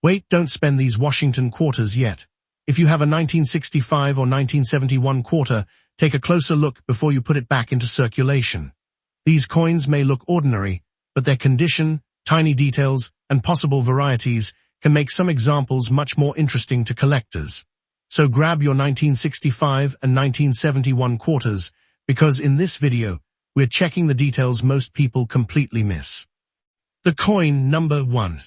Wait, don't spend these Washington quarters yet. If you have a 1965 or 1971 quarter, take a closer look before you put it back into circulation. These coins may look ordinary, but their condition, tiny details, and possible varieties can make some examples much more interesting to collectors. So grab your 1965 and 1971 quarters, because in this video, we're checking the details most people completely miss. The coin number 1.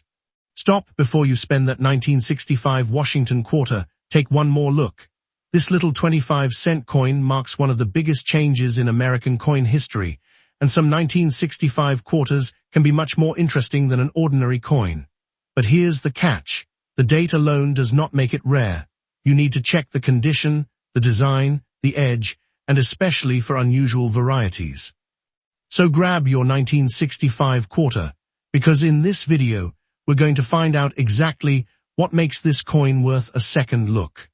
Stop before you spend that 1965 Washington quarter. Take one more look. This little 25-cent coin marks one of the biggest changes in American coin history, and some 1965 quarters can be much more interesting than an ordinary coin. But here's the catch. The date alone does not make it rare. You need to check the condition, the design, the edge, and especially for unusual varieties. So grab your 1965 quarter, because in this video, we're going to find out exactly what makes this coin worth a second look.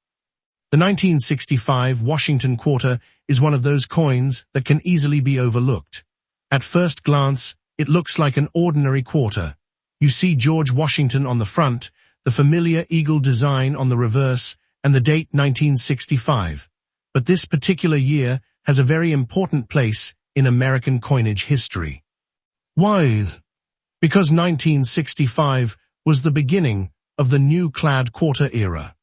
The 1965 Washington quarter is one of those coins that can easily be overlooked. At first glance, it looks like an ordinary quarter. You see George Washington on the front, the familiar eagle design on the reverse, and the date 1965. But this particular year has a very important place in American coinage history. Why? Because 1965 was the beginning of the new clad quarter era.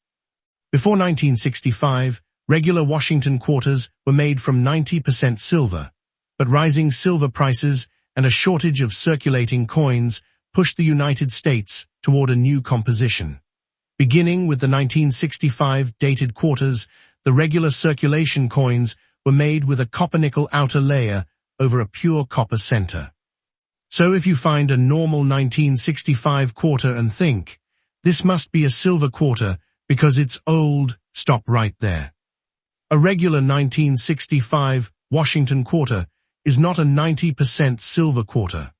Before 1965, regular Washington quarters were made from 90% silver, but rising silver prices and a shortage of circulating coins pushed the United States toward a new composition. Beginning with the 1965 dated quarters, the regular circulation coins were made with a copper-nickel outer layer over a pure copper center. So if you find a normal 1965 quarter and think, this must be a silver quarter because it's old, stop right there. A regular 1965 Washington quarter is not a 90% silver quarter.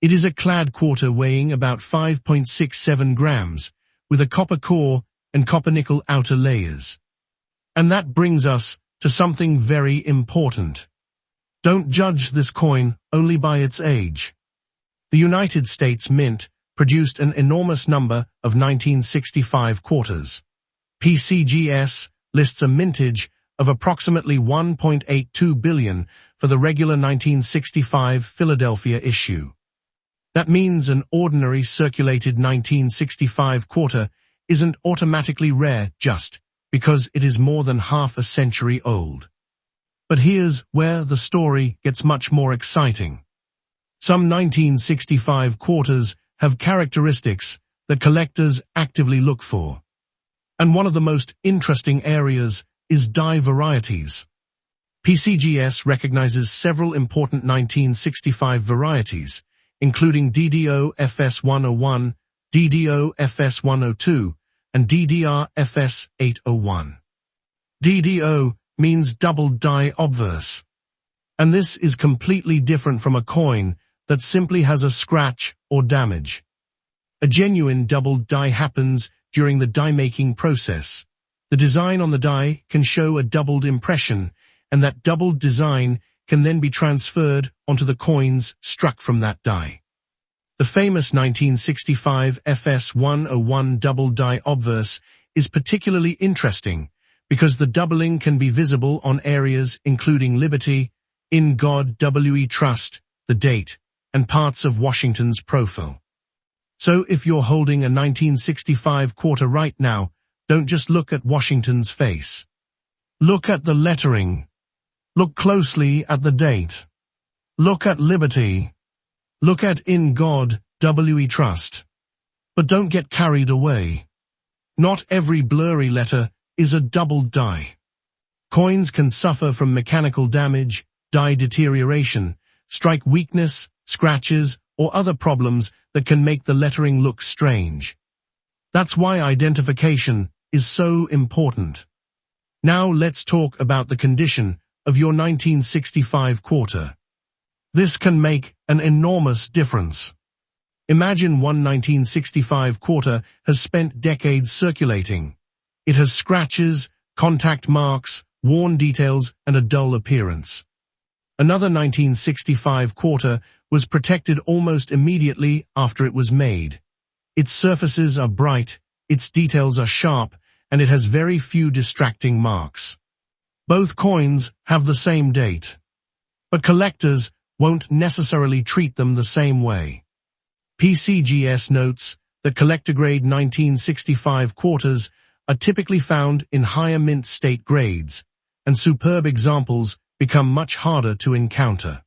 It is a clad quarter weighing about 5.67 grams, with a copper core and copper-nickel outer layers. And that brings us to something very important. Don't judge this coin only by its age. The United States Mint produced an enormous number of 1965 quarters. PCGS lists a mintage of approximately 1.82 billion for the regular 1965 Philadelphia issue. That means an ordinary circulated 1965 quarter isn't automatically rare just because it is more than half a century old. But here's where the story gets much more exciting. Some 1965 quarters have characteristics that collectors actively look for. And one of the most interesting areas is die varieties. PCGS recognizes several important 1965 varieties, including DDO FS101, DDO FS102, and DDR FS801. DDO means double die obverse. And this is completely different from a coin that simply has a scratch or damage. A genuine double die happens during the die-making process. The design on the die can show a doubled impression, and that doubled design can then be transferred onto the coins struck from that die. The famous 1965 FS101 double die obverse is particularly interesting because the doubling can be visible on areas including Liberty, In God We Trust, the date, and parts of Washington's profile. So if you're holding a 1965 quarter right now, don't just look at Washington's face. Look at the lettering. Look closely at the date. Look at Liberty. Look at In God We Trust. But don't get carried away. Not every blurry letter is a double die. Coins can suffer from mechanical damage, die deterioration, strike weakness, scratches, or other problems that can make the lettering look strange. That's why identification is so important. Now let's talk about the condition of your 1965 quarter. This can make an enormous difference. Imagine one 1965 quarter has spent decades circulating. It has scratches, contact marks, worn details, and a dull appearance. Another 1965 quarter was protected almost immediately after it was made. Its surfaces are bright, its details are sharp, and it has very few distracting marks. Both coins have the same date, but collectors won't necessarily treat them the same way. PCGS notes that collector-grade 1965 quarters are typically found in higher mint state grades, and superb examples become much harder to encounter.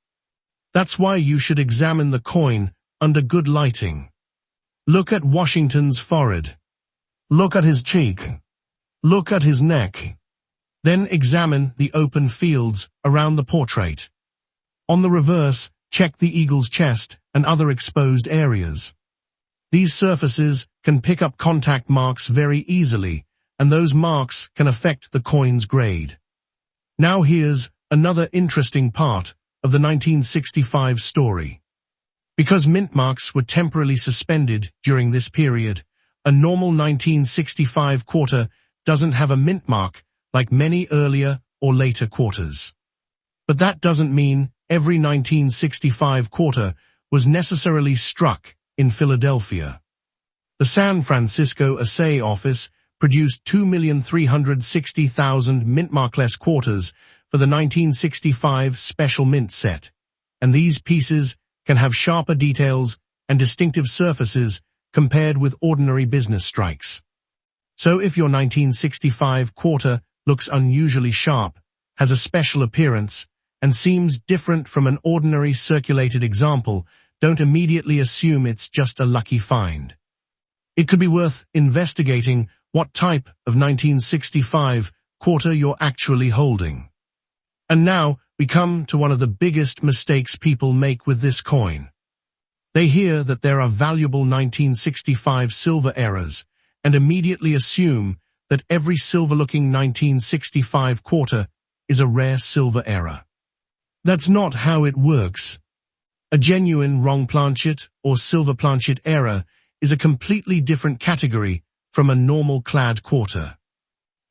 That's why you should examine the coin under good lighting. Look at Washington's forehead. Look at his cheek. Look at his neck. Then examine the open fields around the portrait. On the reverse, check the eagle's chest and other exposed areas. These surfaces can pick up contact marks very easily, and those marks can affect the coin's grade. Now here's another interesting part of the 1965 story. Because mint marks were temporarily suspended during this period, a normal 1965 quarter doesn't have a mint mark like many earlier or later quarters. But that doesn't mean every 1965 quarter was necessarily struck in Philadelphia. The San Francisco Assay Office produced 2,360,000 mint-markless quarters for the 1965 special mint set, and these pieces can have sharper details and distinctive surfaces compared with ordinary business strikes. So if your 1965 quarter looks unusually sharp, has a special appearance, and seems different from an ordinary circulated example, don't immediately assume it's just a lucky find. It could be worth investigating what type of 1965 quarter you're actually holding. And now we come to one of the biggest mistakes people make with this coin. They hear that there are valuable 1965 silver errors and immediately assume that every silver-looking 1965 quarter is a rare silver error. That's not how it works. A genuine wrong planchet or silver planchet error is a completely different category from a normal clad quarter.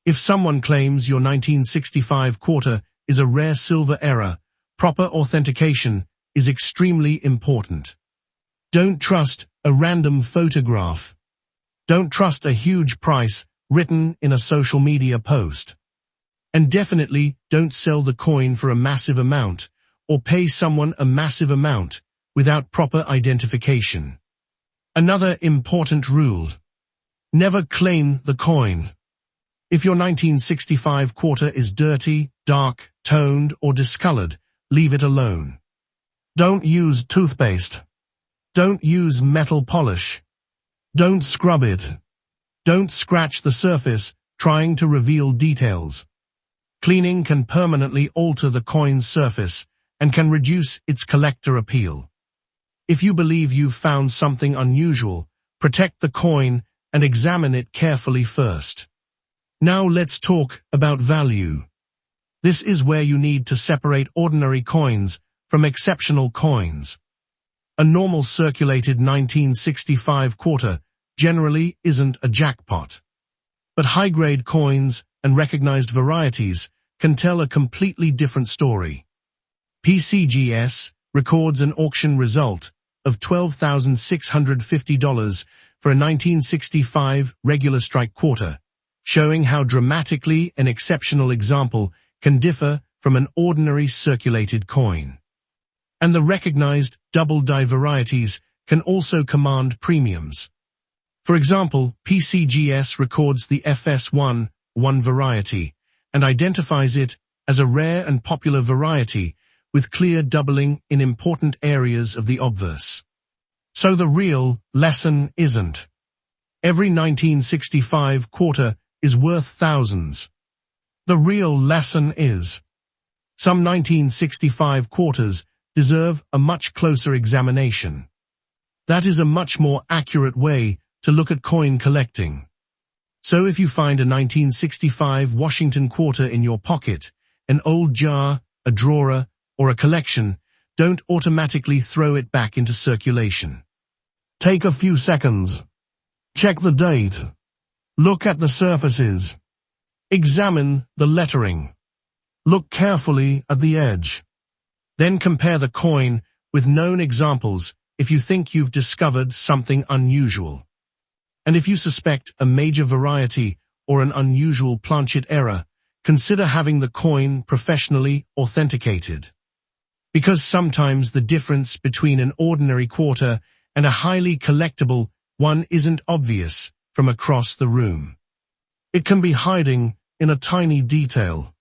If someone claims your 1965 quarter is a rare silver error, proper authentication is extremely important. Don't trust a random photograph. Don't trust a huge price written in a social media post. And definitely don't sell the coin for a massive amount or pay someone a massive amount without proper identification. Another important rule: never claim the coin. If your 1965 quarter is dirty, dark, toned, or discolored, leave it alone. Don't use toothpaste. Don't use metal polish. Don't scrub it. Don't scratch the surface trying to reveal details. Cleaning can permanently alter the coin's surface and can reduce its collector appeal. If you believe you've found something unusual, protect the coin and examine it carefully first. Now let's talk about value. This is where you need to separate ordinary coins from exceptional coins. A normal circulated 1965 quarter generally isn't a jackpot. But high-grade coins and recognized varieties can tell a completely different story. PCGS records an auction result of $12,650 for a 1965 regular strike quarter, showing how dramatically an exceptional example can differ from an ordinary circulated coin. And the recognized double-die varieties can also command premiums. For example, PCGS records the FS1 variety and identifies it as a rare and popular variety with clear doubling in important areas of the obverse. So the real lesson isn't every 1965 quarter is worth thousands. The real lesson is some 1965 quarters deserve a much closer examination. That is a much more accurate way to look at coin collecting. So if you find a 1965 Washington quarter in your pocket, an old jar, a drawer, or a collection, don't automatically throw it back into circulation. Take a few seconds. Check the date. Look at the surfaces. Examine the lettering. Look carefully at the edge. Then compare the coin with known examples if you think you've discovered something unusual. And if you suspect a major variety or an unusual planchet error, consider having the coin professionally authenticated. Because sometimes the difference between an ordinary quarter and a highly collectible one isn't obvious from across the room. It can be hiding in a tiny detail.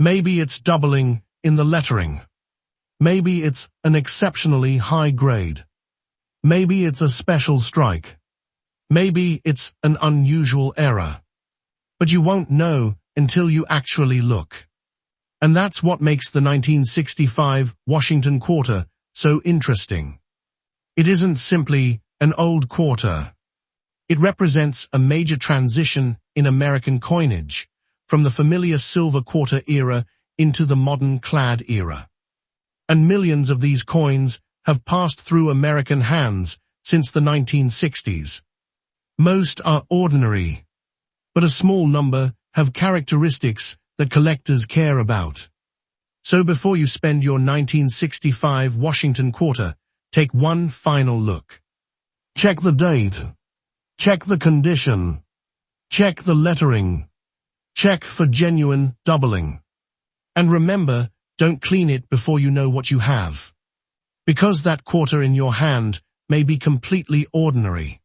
Maybe it's doubling in the lettering. Maybe it's an exceptionally high grade. Maybe it's a special strike. Maybe it's an unusual error. But you won't know until you actually look. And that's what makes the 1965 Washington quarter so interesting. It isn't simply an old quarter. It represents a major transition in American coinage, from the familiar silver quarter era into the modern clad era. And millions of these coins have passed through American hands since the 1960s. Most are ordinary, but a small number have characteristics that collectors care about. So before you spend your 1965 Washington quarter, take one final look. Check the date. Check the condition. Check the lettering. Check for genuine doubling. And remember, don't clean it before you know what you have. Because that quarter in your hand may be completely ordinary.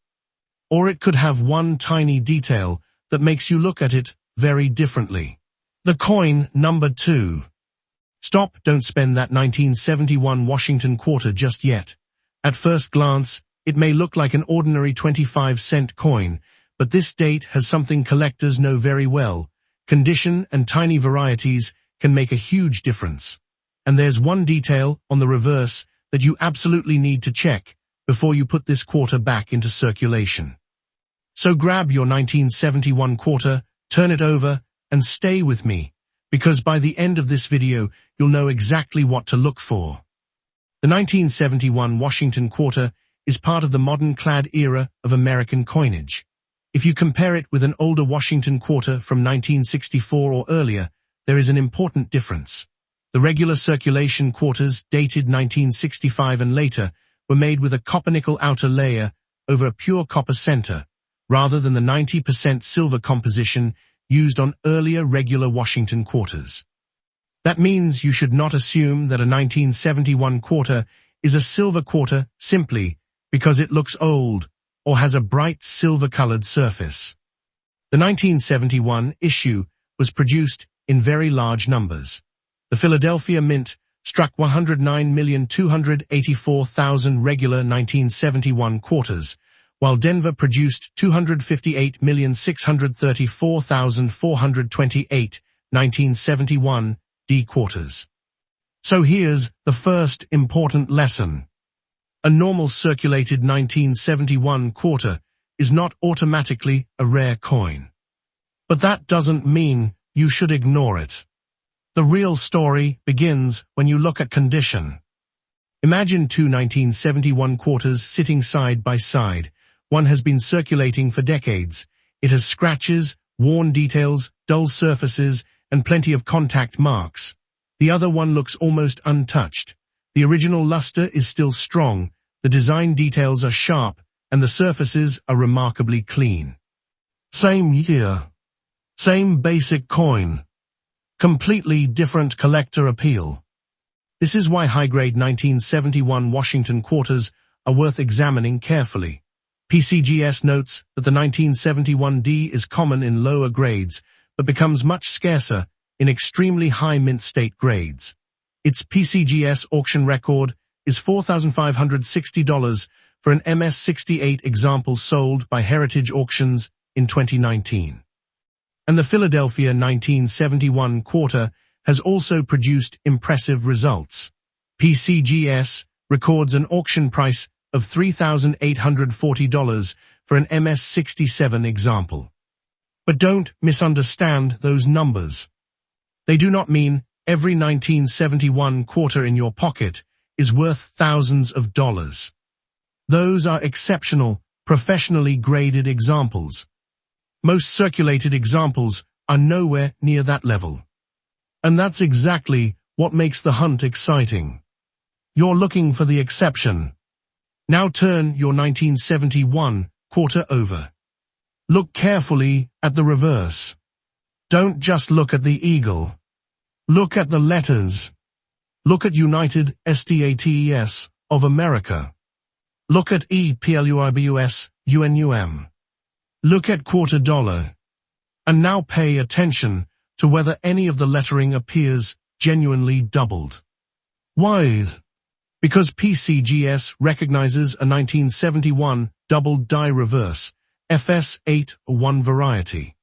Or it could have one tiny detail that makes you look at it very differently. The coin number 2. Stop, don't spend that 1971 Washington quarter just yet. At first glance, it may look like an ordinary 25-cent coin, but this date has something collectors know very well. Condition and tiny varieties can make a huge difference. And there's one detail on the reverse that you absolutely need to check before you put this quarter back into circulation. So grab your 1971 quarter, turn it over, and stay with me, because by the end of this video, you'll know exactly what to look for. The 1971 Washington quarter is part of the modern clad era of American coinage. If you compare it with an older Washington quarter from 1964 or earlier, there is an important difference. The regular circulation quarters, dated 1965 and later, were made with a copper-nickel outer layer over a pure copper center, rather than the 90% silver composition used on earlier regular Washington quarters. That means you should not assume that a 1971 quarter is a silver quarter simply because it looks old or has a bright silver-colored surface. The 1971 issue was produced in very large numbers. The Philadelphia Mint struck 109,284,000 regular 1971 quarters, while Denver produced 258,634,428 1971 D quarters. So here's the first important lesson. A normal circulated 1971 quarter is not automatically a rare coin. But that doesn't mean you should ignore it. The real story begins when you look at condition. Imagine two 1971 quarters sitting side by side. One has been circulating for decades. It has scratches, worn details, dull surfaces, and plenty of contact marks. The other one looks almost untouched. The original luster is still strong, the design details are sharp, and the surfaces are remarkably clean. Same year. Same basic coin. Completely different collector appeal. This is why high-grade 1971 Washington quarters are worth examining carefully. PCGS notes that the 1971 D is common in lower grades, but becomes much scarcer in extremely high mint state grades. Its PCGS auction record is $4,560 for an MS-68 example sold by Heritage Auctions in 2019. And the Philadelphia 1971 quarter has also produced impressive results. PCGS records an auction price of $3,840 for an MS-67 example. But don't misunderstand those numbers. They do not mean every 1971 quarter in your pocket is worth thousands of dollars. Those are exceptional, professionally graded examples. Most circulated examples are nowhere near that level. And that's exactly what makes the hunt exciting. You're looking for the exception. Now turn your 1971 quarter over. Look carefully at the reverse. Don't just look at the eagle. Look at the letters. Look at United States of America. Look at EPLUIBUS, UNUM. Look at quarter dollar. And now pay attention to whether any of the lettering appears genuinely doubled. Why? Because PCGS recognizes a 1971 doubled die reverse, FS801 variety.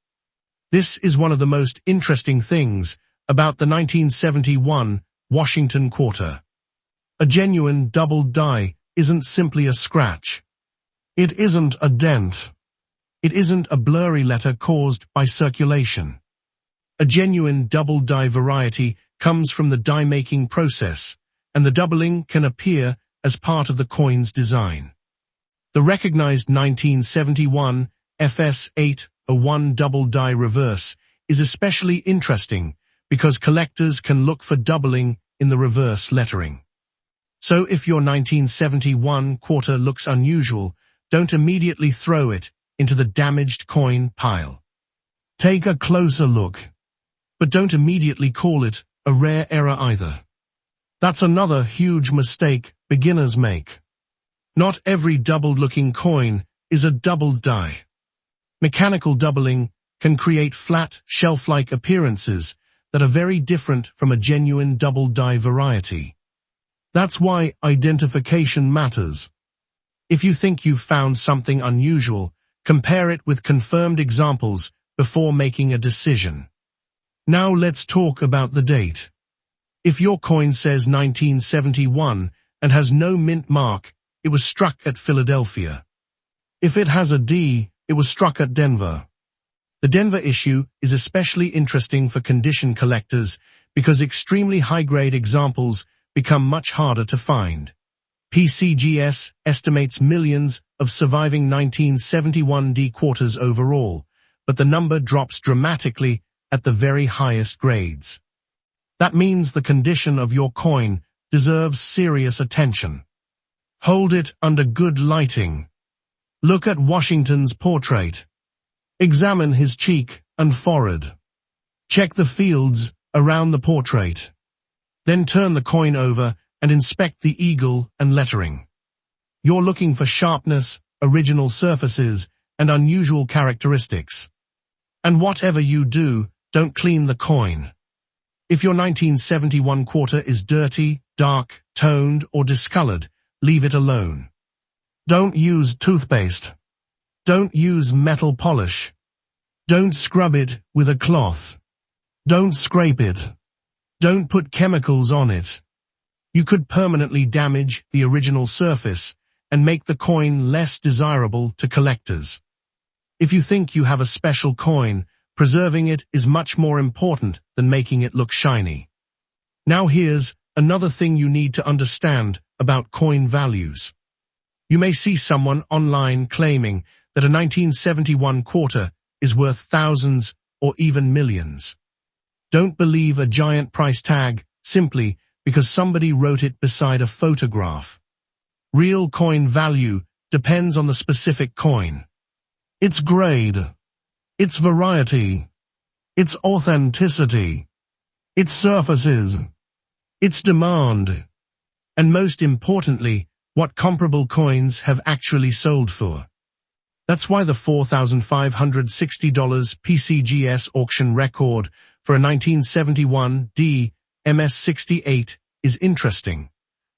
This is one of the most interesting things about the 1971 Washington quarter. A genuine doubled die isn't simply a scratch. It isn't a dent. It isn't a blurry letter caused by circulation. A genuine doubled die variety comes from the die-making process, and the doubling can appear as part of the coin's design. The recognized 1971 FS801 double die reverse is especially interesting because collectors can look for doubling in the reverse lettering. So if your 1971 quarter looks unusual, don't immediately throw it into the damaged coin pile. Take a closer look, but don't immediately call it a rare error either. That's another huge mistake beginners make. Not every doubled-looking coin is a doubled die. Mechanical doubling can create flat, shelf-like appearances that are very different from a genuine double die variety. That's why identification matters. If you think you've found something unusual, compare it with confirmed examples before making a decision. Now let's talk about the date. If your coin says 1971 and has no mint mark, it was struck at Philadelphia. If it has a D, it was struck at Denver. The Denver issue is especially interesting for condition collectors because extremely high-grade examples become much harder to find. PCGS estimates millions of surviving 1971 D quarters overall, but the number drops dramatically at the very highest grades. That means the condition of your coin deserves serious attention. Hold it under good lighting. Look at Washington's portrait. Examine his cheek and forehead. Check the fields around the portrait. Then turn the coin over and inspect the eagle and lettering. You're looking for sharpness, original surfaces, and unusual characteristics. And whatever you do, don't clean the coin. If your 1971 quarter is dirty, dark, toned, or discolored, leave it alone. Don't use toothpaste. Don't use metal polish. Don't scrub it with a cloth. Don't scrape it. Don't put chemicals on it. You could permanently damage the original surface and make the coin less desirable to collectors. If you think you have a special coin, preserving it is much more important than making it look shiny. Now here's another thing you need to understand about coin values. You may see someone online claiming that a 1971 quarter is worth thousands or even millions. Don't believe a giant price tag simply because somebody wrote it beside a photograph. Real coin value depends on the specific coin. Its grade, its variety, its authenticity, its surfaces, its demand, and most importantly, what comparable coins have actually sold for. That's why the $4,560 PCGS auction record for a 1971 D MS68 is interesting,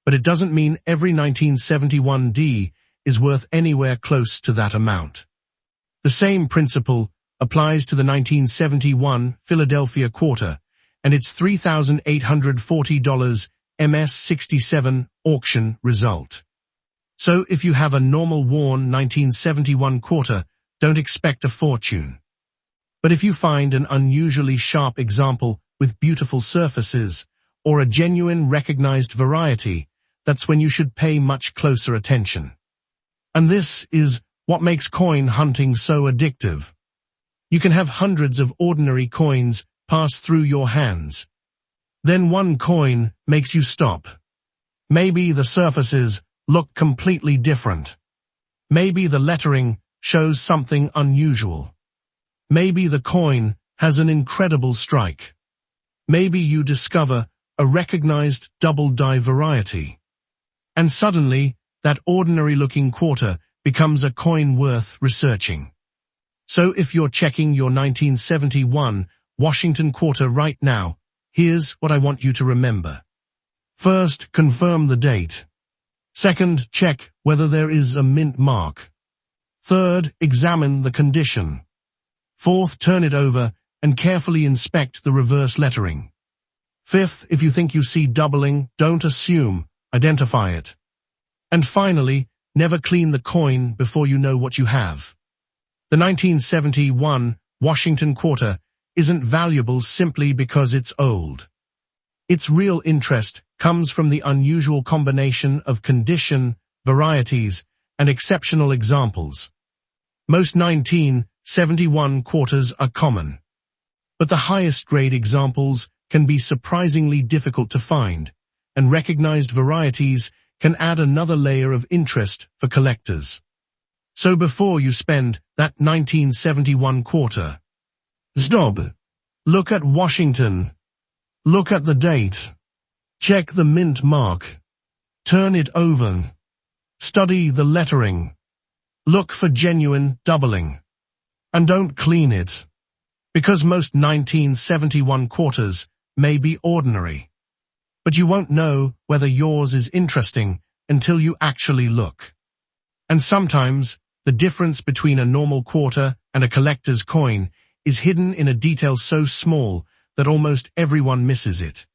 but it doesn't mean every 1971 D is worth anywhere close to that amount. The same principle applies to the 1971 Philadelphia quarter and its $3,840 MS67 auction result. So if you have a normal worn 1971 quarter, don't expect a fortune. But if you find an unusually sharp example with beautiful surfaces or a genuine recognized variety, that's when you should pay much closer attention. And this is what makes coin hunting so addictive. You can have hundreds of ordinary coins pass through your hands. Then one coin makes you stop. Maybe the surfaces look completely different. Maybe the lettering shows something unusual. Maybe the coin has an incredible strike. Maybe you discover a recognized double-die variety. And suddenly, that ordinary-looking quarter becomes a coin worth researching. So if you're checking your 1971 Washington quarter right now, here's what I want you to remember. First, confirm the date. Second, check whether there is a mint mark. Third, examine the condition. Fourth, turn it over and carefully inspect the reverse lettering. Fifth, if you think you see doubling, don't assume, identify it. And finally, never clean the coin before you know what you have. The 1971 Washington quarter isn't valuable simply because it's old. Its real interest comes from the unusual combination of condition, varieties, and exceptional examples. Most 1971 quarters are common, but the highest grade examples can be surprisingly difficult to find, and recognized varieties can add another layer of interest for collectors. So before you spend that 1971 quarter, stop. Look at Washington. Look at the date. Check the mint mark. Turn it over. Study the lettering. Look for genuine doubling. And don't clean it. Because most 1971 quarters may be ordinary. But you won't know whether yours is interesting until you actually look. And sometimes, the difference between a normal quarter and a collector's coin is hidden in a detail so small that almost everyone misses it.